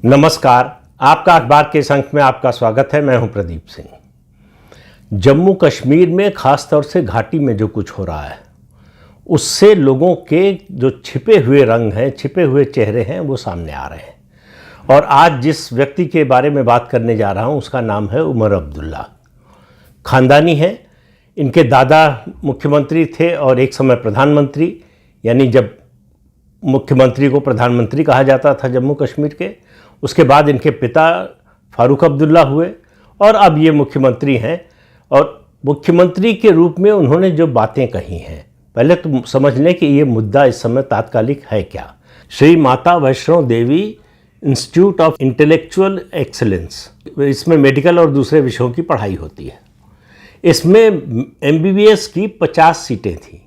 नमस्कार, आपका अखबार के इस अंक में आपका स्वागत है। मैं हूं प्रदीप सिंह। जम्मू कश्मीर में खास तौर से घाटी में जो कुछ हो रहा है उससे लोगों के जो छिपे हुए रंग हैं, छिपे हुए चेहरे हैं, वो सामने आ रहे हैं। और आज जिस व्यक्ति के बारे में बात करने जा रहा हूं उसका नाम है उमर अब्दुल्ला। खानदानी है, इनके दादा मुख्यमंत्री थे और एक समय प्रधानमंत्री, यानी जब मुख्यमंत्री को प्रधानमंत्री कहा जाता था जम्मू कश्मीर के। उसके बाद इनके पिता फारूक अब्दुल्ला हुए और अब ये मुख्यमंत्री हैं। और मुख्यमंत्री के रूप में उन्होंने जो बातें कही हैं, पहले तो समझ लें कि ये मुद्दा इस समय तात्कालिक है क्या। Shri Mata Vaishno Devi institute of intellectual excellence, इसमें मेडिकल और दूसरे विषयों की पढ़ाई होती है। इसमें MBBS की 50 सीटें थीं।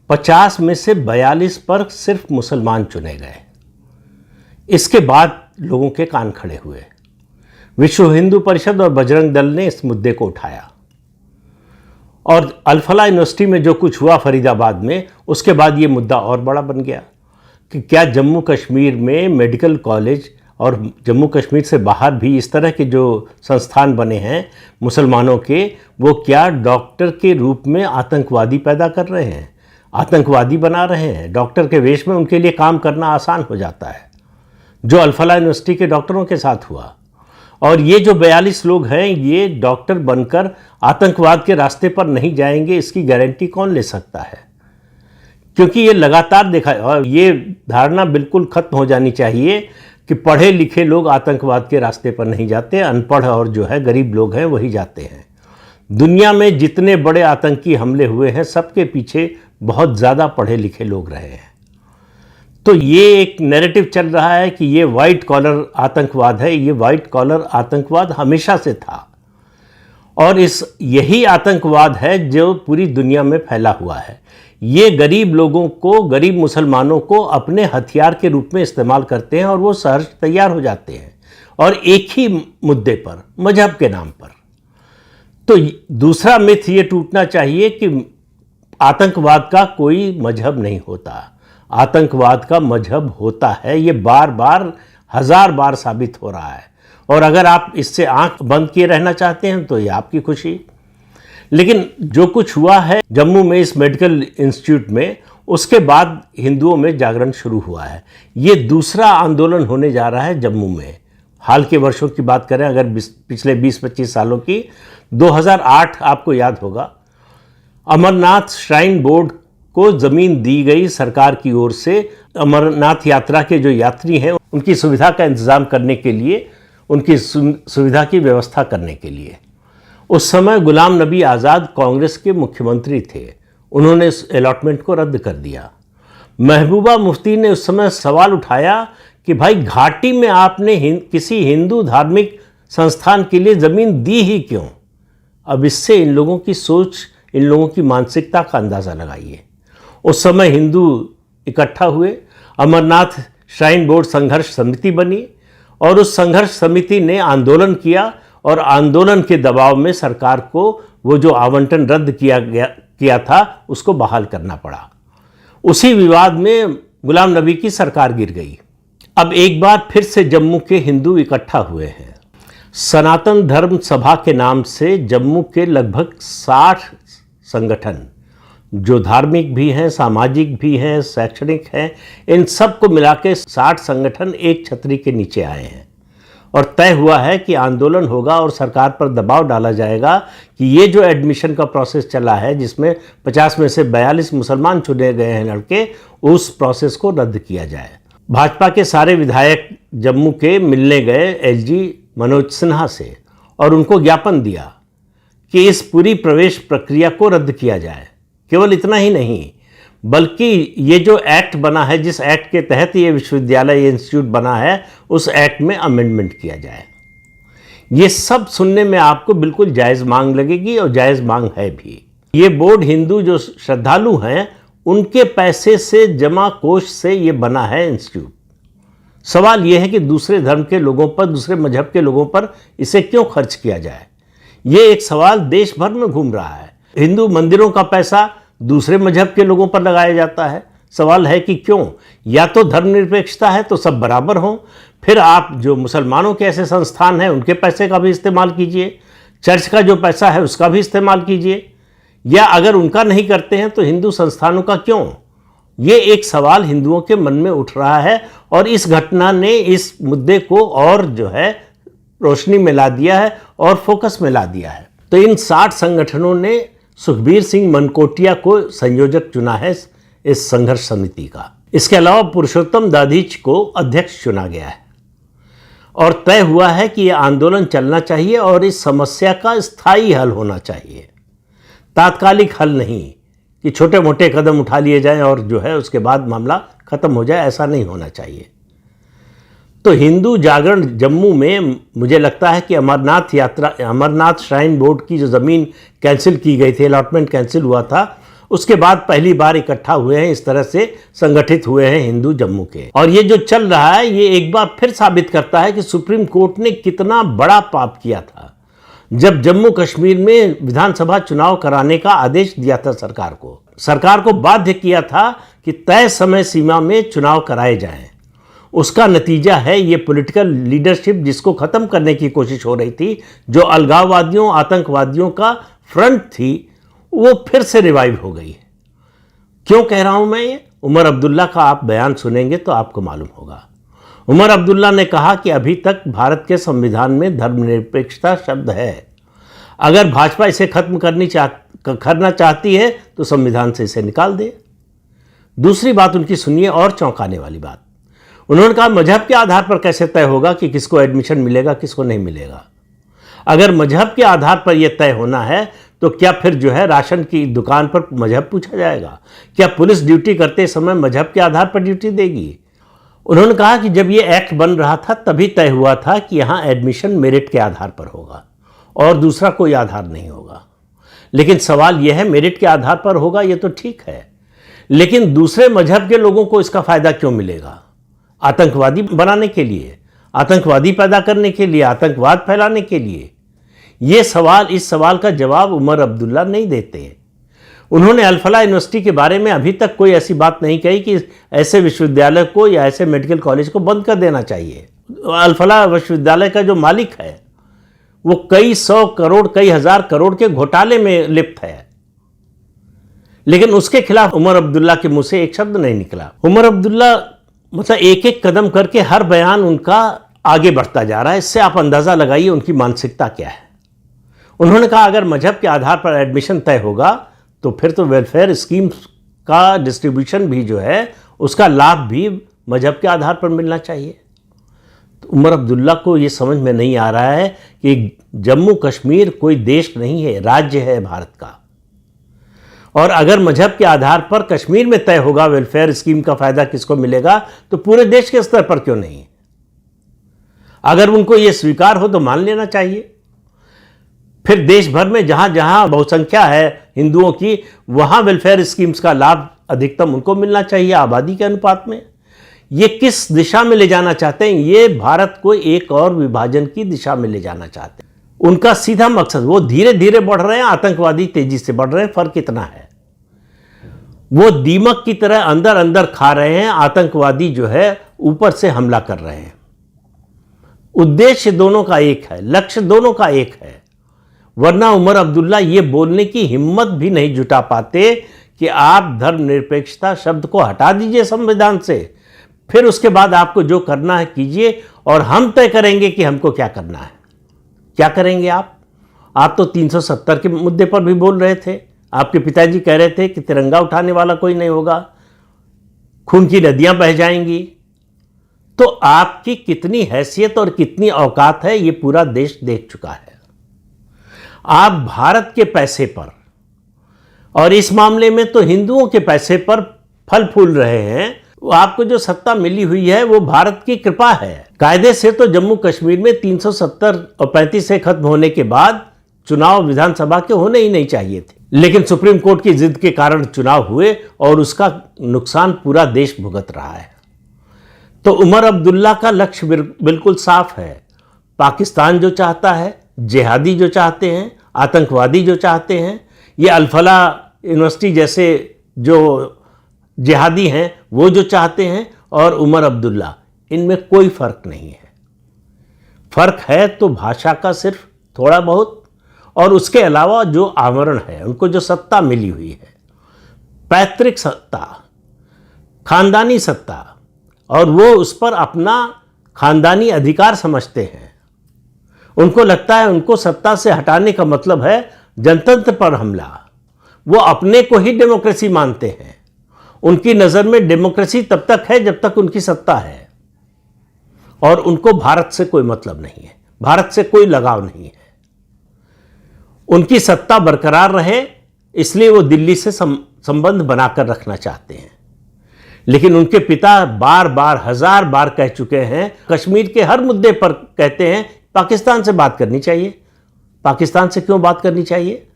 50 में से 42 पर सिर्फ मुसलमान चुने गए। इसके बाद लोगों के कान खड़े हुए। विश्व हिंदू परिषद और बजरंग दल ने इस मुद्दे को उठाया और अल-फलाह यूनिवर्सिटी में जो कुछ हुआ फरीदाबाद में, उसके बाद ये मुद्दा और बड़ा बन गया कि क्या जम्मू कश्मीर में मेडिकल कॉलेज और जम्मू कश्मीर से बाहर भी इस तरह के जो संस्थान बने हैं मुसलमानों के, वो क्या डॉक्टर के रूप में आतंकवादी पैदा कर रहे हैं, आतंकवादी बना रहे हैं। डॉक्टर के वेश में उनके लिए काम करना आसान हो जाता है, जो अल-फलाह यूनिवर्सिटी के डॉक्टरों के साथ हुआ। और ये जो 42 लोग हैं, ये डॉक्टर बनकर आतंकवाद के रास्ते पर नहीं जाएंगे, इसकी गारंटी कौन ले सकता है? क्योंकि ये लगातार देखा, और ये धारणा बिल्कुल खत्म हो जानी चाहिए कि पढ़े लिखे लोग आतंकवाद के रास्ते पर नहीं जाते, अनपढ़ और जो है गरीब लोग हैं वही जाते हैं। दुनिया में जितने बड़े आतंकी हमले हुए हैं, सबके पीछे बहुत ज़्यादा पढ़े लिखे लोग रहे हैं। तो ये एक नैरेटिव चल रहा है कि ये वाइट कॉलर आतंकवाद है। ये वाइट कॉलर आतंकवाद हमेशा से था और यही आतंकवाद है जो पूरी दुनिया में फैला हुआ है। ये गरीब लोगों को, गरीब मुसलमानों को अपने हथियार के रूप में इस्तेमाल करते हैं और वो सहर्ष तैयार हो जाते हैं, और एक ही मुद्दे पर, मजहब के नाम पर। तो दूसरा मिथ ये टूटना चाहिए कि आतंकवाद का कोई मजहब नहीं होता। आतंकवाद का मजहब होता है। ये बार बार, हजार बार साबित हो रहा है। और अगर आप इससे आंख बंद किए रहना चाहते हैं तो ये आपकी खुशी। लेकिन जो कुछ हुआ है जम्मू में इस मेडिकल इंस्टीट्यूट में, उसके बाद हिंदुओं में जागरण शुरू हुआ है। ये दूसरा आंदोलन होने जा रहा है जम्मू में। हाल के वर्षों की बात करें, अगर पिछले 20-25 सालों की, 2008 आपको याद होगा, अमरनाथ श्राइन बोर्ड को ज़मीन दी गई सरकार की ओर से अमरनाथ यात्रा के जो यात्री हैं उनकी सुविधा का इंतज़ाम करने के लिए, उनकी सुविधा की व्यवस्था करने के लिए। उस समय गुलाम नबी आज़ाद कांग्रेस के मुख्यमंत्री थे। उन्होंने इस अलॉटमेंट को रद्द कर दिया। महबूबा मुफ्ती ने उस समय सवाल उठाया कि भाई, घाटी में आपने किसी हिंदू धार्मिक संस्थान के लिए ज़मीन दी ही क्यों? अब इससे इन लोगों की सोच, इन लोगों की मानसिकता का अंदाज़ा लगाइए। उस समय हिंदू इकट्ठा हुए, अमरनाथ श्राइन बोर्ड संघर्ष समिति बनी और उस संघर्ष समिति ने आंदोलन किया और आंदोलन के दबाव में सरकार को वो जो आवंटन रद्द किया था उसको बहाल करना पड़ा। उसी विवाद में गुलाम नबी की सरकार गिर गई। अब एक बार फिर से जम्मू के हिंदू इकट्ठा हुए हैं। सनातन धर्म सभा के नाम से जम्मू के लगभग 60 संगठन, जो धार्मिक भी हैं, सामाजिक भी हैं, शैक्षणिक हैं, इन सब को मिला के 60 संगठन एक छतरी के नीचे आए हैं। और तय हुआ है कि आंदोलन होगा और सरकार पर दबाव डाला जाएगा कि ये जो एडमिशन का प्रोसेस चला है, जिसमें 50 में से 42 मुसलमान चुने गए हैं लड़के, उस प्रोसेस को रद्द किया जाए। भाजपा के सारे विधायक जम्मू के मिलने गए LG मनोज सिन्हा से और उनको ज्ञापन दिया कि इस पूरी प्रवेश प्रक्रिया को रद्द किया जाए। केवल इतना ही नहीं, बल्कि ये जो एक्ट बना है, जिस एक्ट के तहत ये विश्वविद्यालय, ये इंस्टीट्यूट बना है, उस एक्ट में अमेंडमेंट किया जाए। ये सब सुनने में आपको बिल्कुल जायज़ मांग लगेगी और जायज़ मांग है भी। ये बोर्ड हिंदू जो श्रद्धालु हैं उनके पैसे से, जमा कोष से ये बना है इंस्टीट्यूट। सवाल ये है कि दूसरे धर्म के लोगों पर, दूसरे मजहब के लोगों पर इसे क्यों खर्च किया जाए? ये एक सवाल देश भर में घूम रहा है। हिंदू मंदिरों का पैसा दूसरे मजहब के लोगों पर लगाया जाता है, सवाल है कि क्यों? या तो धर्मनिरपेक्षता है तो सब बराबर हों, फिर आप जो मुसलमानों के ऐसे संस्थान हैं उनके पैसे का भी इस्तेमाल कीजिए, चर्च का जो पैसा है उसका भी इस्तेमाल कीजिए, या अगर उनका नहीं करते हैं तो हिंदू संस्थानों का क्यों? ये एक सवाल हिंदुओं के मन में उठ रहा है और इस घटना ने इस मुद्दे को और जो है रोशनी में ला दिया है और फोकस में ला दिया है। तो इन 60 संगठनों ने सुखबीर सिंह मनकोटिया को संयोजक चुना है इस संघर्ष समिति का। इसके अलावा पुरुषोत्तम दाधीच को अध्यक्ष चुना गया है और तय हुआ है कि यह आंदोलन चलना चाहिए और इस समस्या का स्थायी हल होना चाहिए, तात्कालिक हल नहीं कि छोटे मोटे कदम उठा लिए जाएं और जो है उसके बाद मामला खत्म हो जाए, ऐसा नहीं होना चाहिए। तो हिंदू जागरण जम्मू में मुझे लगता है कि अमरनाथ श्राइन बोर्ड की जो ज़मीन कैंसिल की गई थी, अलॉटमेंट कैंसिल हुआ था, उसके बाद पहली बार इकट्ठा हुए हैं, इस तरह से संगठित हुए हैं हिंदू जम्मू के। और ये जो चल रहा है ये एक बार फिर साबित करता है कि सुप्रीम कोर्ट ने कितना बड़ा पाप किया था जब जम्मू कश्मीर में विधानसभा चुनाव कराने का आदेश दिया था। सरकार को बाध्य किया था कि तय समय सीमा में चुनाव कराए जाएं। उसका नतीजा है ये पॉलिटिकल लीडरशिप जिसको ख़त्म करने की कोशिश हो रही थी, जो अलगाववादियों आतंकवादियों का फ्रंट थी, वो फिर से रिवाइव हो गई है। क्यों कह रहा हूं मैं ये? उमर अब्दुल्ला का आप बयान सुनेंगे तो आपको मालूम होगा। उमर अब्दुल्ला ने कहा कि अभी तक भारत के संविधान में धर्मनिरपेक्षता शब्द है, अगर भाजपा इसे खत्म करना चाहती है तो संविधान से इसे निकाल दे। दूसरी बात उनकी सुनिए और चौंकाने वाली बात, उन्होंने कहा मजहब के आधार पर कैसे तय होगा कि किसको एडमिशन मिलेगा किसको नहीं मिलेगा। अगर मजहब के आधार पर यह तय होना है तो क्या फिर जो है राशन की दुकान पर मजहब पूछा जाएगा? क्या पुलिस ड्यूटी करते समय मजहब के आधार पर ड्यूटी देगी? उन्होंने कहा कि जब ये एक्ट बन रहा था तभी तय हुआ था कि यहाँ एडमिशन मेरिट के आधार पर होगा और दूसरा कोई आधार नहीं होगा। लेकिन सवाल यह है, मेरिट के आधार पर होगा ये तो ठीक है, लेकिन दूसरे मजहब के लोगों को इसका फायदा क्यों मिलेगा? आतंकवादी बनाने के लिए, आतंकवादी पैदा करने के लिए, आतंकवाद फैलाने के लिए? इस सवाल का जवाब उमर अब्दुल्ला नहीं देते। उन्होंने अल-फलाह यूनिवर्सिटी के बारे में अभी तक कोई ऐसी बात नहीं कही कि ऐसे विश्वविद्यालय को या ऐसे मेडिकल कॉलेज को बंद कर देना चाहिए। अल-फलाह विश्वविद्यालय का जो मालिक है वो कई 100 करोड़ कई हजार करोड़ के घोटाले में लिप्त है, लेकिन उसके खिलाफ उमर अब्दुल्ला के मुंह से एक शब्द नहीं निकला। उमर अब्दुल्ला मतलब एक एक कदम करके हर बयान उनका आगे बढ़ता जा रहा है। इससे आप अंदाजा लगाइए उनकी मानसिकता क्या है। उन्होंने कहा अगर मजहब के आधार पर एडमिशन तय होगा तो फिर तो वेलफेयर स्कीम्स का डिस्ट्रीब्यूशन भी जो है उसका लाभ भी मजहब के आधार पर मिलना चाहिए। तो उमर अब्दुल्ला को ये समझ में नहीं आ रहा है कि जम्मू कश्मीर कोई देश नहीं है, राज्य है भारत का, और अगर मजहब के आधार पर कश्मीर में तय होगा वेलफेयर स्कीम का फायदा किसको मिलेगा तो पूरे देश के स्तर पर क्यों नहीं? अगर उनको यह स्वीकार हो तो मान लेना चाहिए। फिर देश भर में जहां जहां बहुसंख्या है हिंदुओं की, वहां वेलफेयर स्कीम्स का लाभ अधिकतम उनको मिलना चाहिए आबादी के अनुपात में। ये किस दिशा में ले जाना चाहते हैं? ये भारत को एक और विभाजन की दिशा में ले जाना चाहते हैं। उनका सीधा मकसद, वो धीरे धीरे बढ़ रहे हैं, आतंकवादी तेजी से बढ़ रहे हैं। फर्क इतना है, वो दीमक की तरह अंदर अंदर खा रहे हैं, आतंकवादी जो है ऊपर से हमला कर रहे हैं। उद्देश्य दोनों का एक है, लक्ष्य दोनों का एक है, वरना उमर अब्दुल्ला ये बोलने की हिम्मत भी नहीं जुटा पाते कि आप धर्मनिरपेक्षता शब्द को हटा दीजिए संविधान से, फिर उसके बाद आपको जो करना है कीजिए और हम तय करेंगे कि हमको क्या करना है। क्या करेंगे आप तो 370 के मुद्दे पर भी बोल रहे थे। आपके पिताजी कह रहे थे कि तिरंगा उठाने वाला कोई नहीं होगा, खून की नदियां बह जाएंगी। तो आपकी कितनी हैसियत और कितनी औकात है ये पूरा देश देख चुका है। आप भारत के पैसे पर, और इस मामले में तो हिंदुओं के पैसे पर फल फूल रहे हैं। आपको जो सत्ता मिली हुई है वो भारत की कृपा है। कायदे से तो जम्मू कश्मीर में 370 और 35 से खत्म होने के बाद चुनाव विधानसभा के होने ही नहीं चाहिए थे, लेकिन सुप्रीम कोर्ट की जिद के कारण चुनाव हुए और उसका नुकसान पूरा देश भुगत रहा है। तो उमर अब्दुल्ला का लक्ष्य बिल्कुल साफ है। पाकिस्तान जो चाहता है, जिहादी जो चाहते हैं, आतंकवादी जो चाहते हैं, ये अल-फलाह यूनिवर्सिटी जैसे जो जिहादी हैं वो जो चाहते हैं और उमर अब्दुल्ला, इनमें कोई फ़र्क नहीं है। फ़र्क है तो भाषा का सिर्फ थोड़ा बहुत, और उसके अलावा जो आवरण है, उनको जो सत्ता मिली हुई है, पैतृक सत्ता, खानदानी सत्ता, और वो उस पर अपना खानदानी अधिकार समझते हैं। उनको लगता है उनको सत्ता से हटाने का मतलब है जनतंत्र पर हमला। वो अपने को ही डेमोक्रेसी मानते हैं। उनकी नज़र में डेमोक्रेसी तब तक है जब तक उनकी सत्ता है, और उनको भारत से कोई मतलब नहीं है, भारत से कोई लगाव नहीं है। उनकी सत्ता बरकरार रहे इसलिए वो दिल्ली से संबंध बनाकर रखना चाहते हैं। लेकिन उनके पिता बार बार, हजार बार कह चुके हैं, कश्मीर के हर मुद्दे पर कहते हैं पाकिस्तान से बात करनी चाहिए। पाकिस्तान से क्यों बात करनी चाहिए?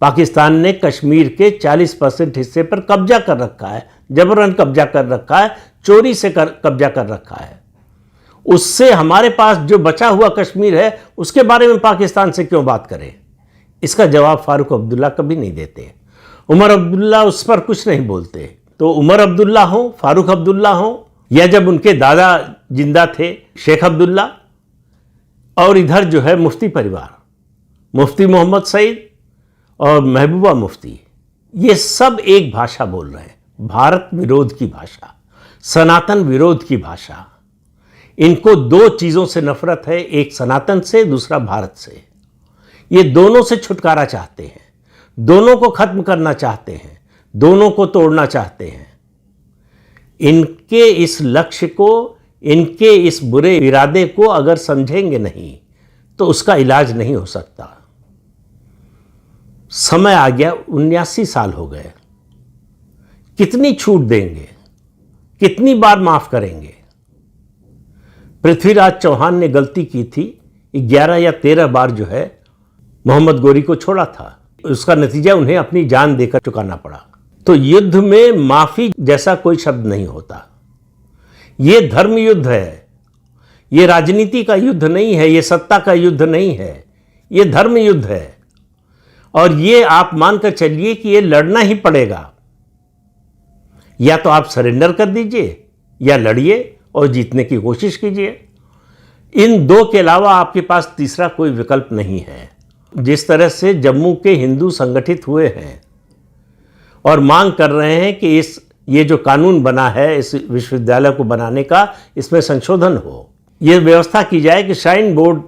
पाकिस्तान ने कश्मीर के 40% हिस्से पर कब्जा कर रखा है, जबरन कब्जा कर रखा है, चोरी से कब्जा कर रखा है। उससे हमारे पास जो बचा हुआ कश्मीर है उसके बारे में पाकिस्तान से क्यों बात करें? इसका जवाब फारूक अब्दुल्ला कभी नहीं देते। उमर अब्दुल्ला उस पर कुछ नहीं बोलते। तो उमर अब्दुल्ला हो, फारूक अब्दुल्ला हो, या जब उनके दादा जिंदा थे शेख अब्दुल्ला, और इधर जो है मुफ्ती परिवार, मुफ्ती मोहम्मद सईद और महबूबा मुफ्ती, ये सब एक भाषा बोल रहे हैं, भारत विरोध की भाषा, सनातन विरोध की भाषा। इनको दो चीज़ों से नफरत है, एक सनातन से, दूसरा भारत से। ये दोनों से छुटकारा चाहते हैं, दोनों को खत्म करना चाहते हैं, दोनों को तोड़ना चाहते हैं। इनके इस लक्ष्य को, इनके इस बुरे इरादे को अगर समझेंगे नहीं तो उसका इलाज नहीं हो सकता। समय आ गया, 79 साल हो गए, कितनी छूट देंगे, कितनी बार माफ करेंगे? पृथ्वीराज चौहान ने गलती की थी, 11 या 13 बार जो है मोहम्मद गोरी को छोड़ा था। उसका नतीजा उन्हें अपनी जान देकर चुकाना पड़ा। तो युद्ध में माफी जैसा कोई शब्द नहीं होता। ये धर्म युद्ध है, ये राजनीति का युद्ध नहीं है, ये सत्ता का युद्ध नहीं है, ये धर्म युद्ध है। और ये आप मानकर चलिए कि ये लड़ना ही पड़ेगा। या तो आप सरेंडर कर दीजिए या लड़िए और जीतने की कोशिश कीजिए। इन दो के अलावा आपके पास तीसरा कोई विकल्प नहीं है। जिस तरह से जम्मू के हिंदू संगठित हुए हैं और मांग कर रहे हैं कि ये जो कानून बना है इस विश्वविद्यालय को बनाने का, इसमें संशोधन हो, ये व्यवस्था की जाए कि श्राइन बोर्ड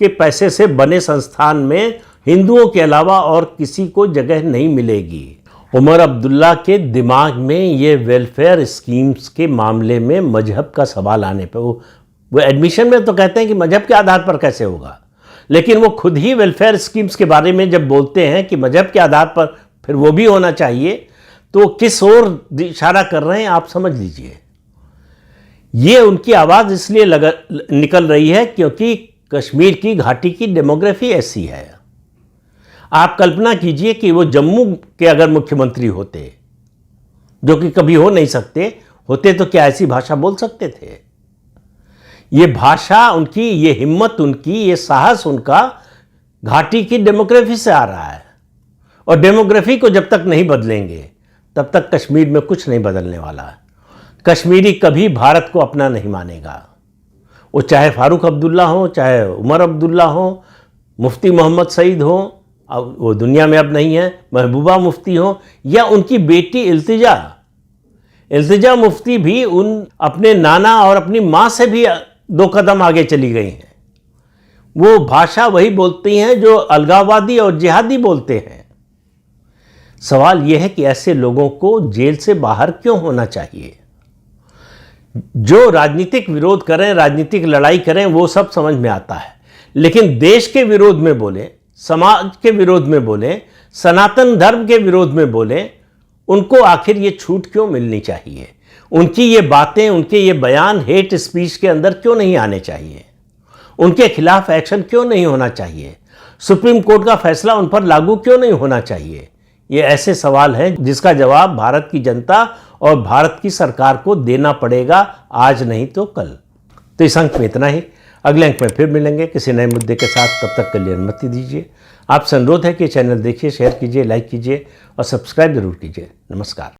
के पैसे से बने संस्थान में हिंदुओं के अलावा और किसी को जगह नहीं मिलेगी। उमर अब्दुल्ला के दिमाग में ये वेलफेयर स्कीम्स के मामले में मजहब का सवाल आने पर वो एडमिशन में तो कहते हैं कि मजहब के आधार पर कैसे होगा, लेकिन वो खुद ही वेलफेयर स्कीम्स के बारे में जब बोलते हैं कि मजहब के आधार पर फिर वो भी होना चाहिए, तो किस ओर इशारा कर रहे हैं आप समझ लीजिए। ये उनकी आवाज़ इसलिए निकल रही है क्योंकि कश्मीर की घाटी की डेमोग्राफी ऐसी है। आप कल्पना कीजिए कि वो जम्मू के अगर मुख्यमंत्री होते, जो कि कभी हो नहीं सकते, होते तो क्या ऐसी भाषा बोल सकते थे? ये भाषा उनकी, ये हिम्मत उनकी, ये साहस उनका घाटी की डेमोग्राफी से आ रहा है। और डेमोग्राफी को जब तक नहीं बदलेंगे तब तक कश्मीर में कुछ नहीं बदलने वाला है। कश्मीरी कभी भारत को अपना नहीं मानेगा। वो चाहे फारूक अब्दुल्ला हो, चाहे उमर अब्दुल्ला हो, मुफ्ती मोहम्मद सईद हो, अब वो दुनिया में अब नहीं है, महबूबा मुफ्ती हो, या उनकी बेटी इल्तिजा मुफ्ती भी उन अपने नाना और अपनी माँ से भी 2 कदम आगे चली गई हैं। वो भाषा वही बोलती हैं जो अलगाववादी और जिहादी बोलते हैं। सवाल यह है कि ऐसे लोगों को जेल से बाहर क्यों होना चाहिए? जो राजनीतिक विरोध करें, राजनीतिक लड़ाई करें, वो सब समझ में आता है, लेकिन देश के विरोध में बोले, समाज के विरोध में बोले, सनातन धर्म के विरोध में बोले, उनको आखिर ये छूट क्यों मिलनी चाहिए? उनकी ये बातें, उनके ये बयान हेट स्पीच के अंदर क्यों नहीं आने चाहिए? उनके खिलाफ एक्शन क्यों नहीं होना चाहिए? सुप्रीम कोर्ट का फैसला उन पर लागू क्यों नहीं होना चाहिए? ये ऐसे सवाल हैं जिसका जवाब भारत की जनता और भारत की सरकार को देना पड़ेगा, आज नहीं तो कल। तो इस अंक में इतना ही। अगले अंक में फिर मिलेंगे किसी नए मुद्दे के साथ। तब तक के लिए अनुमति दीजिए। आपसे अनुरोध है कि चैनल देखिए, शेयर कीजिए, लाइक कीजिए और सब्सक्राइब जरूर कीजिए। नमस्कार।